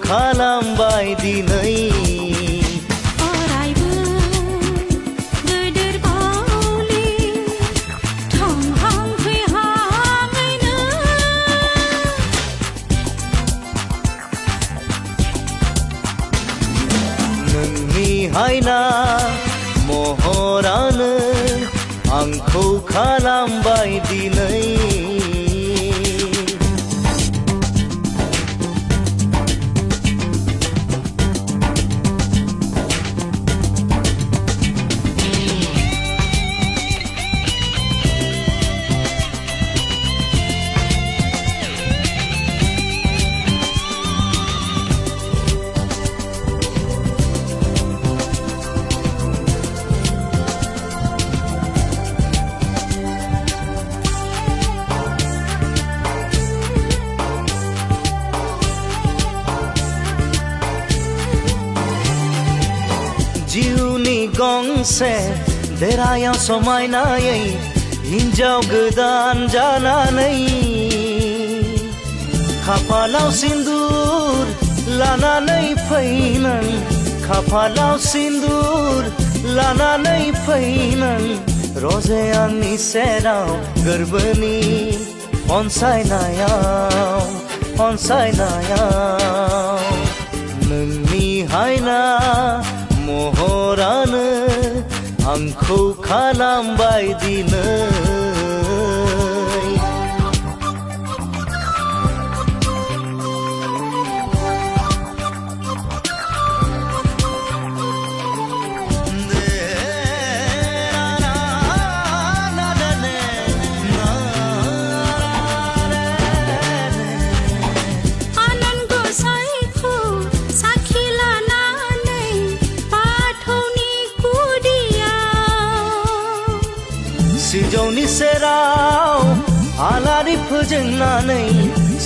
खालामबाय दिनै नोंनि हायना महरानो आंखौ खालामबाय दिनै जिउनि गंसे देरायाव समायनायै हिन्जाव गोदान जानानै खाफालाव सिन्दुर लानानै फैनां खाफालाव सिन्दुर लानानै फैनां रजे आंनि सेराव गोरबोनि अनसायनायाव नोंनि हायना महरानो आंखौ खालामबाय दिनै सिजौनि सेराव आलारि फोजोंनानै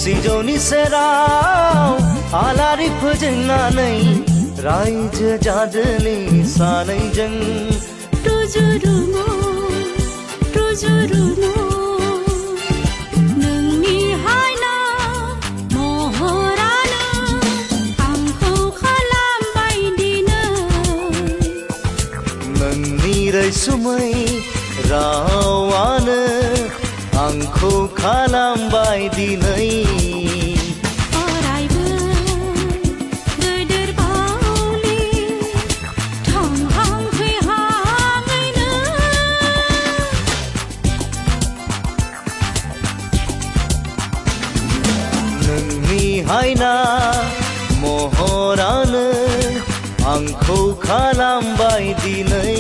सिजौनि सेराव आलारि फोजोंनानै रायजो जादोनि सानैजों रुजु-रुमु नोंनि हायना महरानो आंखौ खालामबाय दिनै नोंनि रैसुमै रावानो आंखौ खालामबाय दिनै अरायबो दैदेर बावलि थांहां फैहाङैनो नोंनि हायना महरानो आंखौ खालामबाय दिनै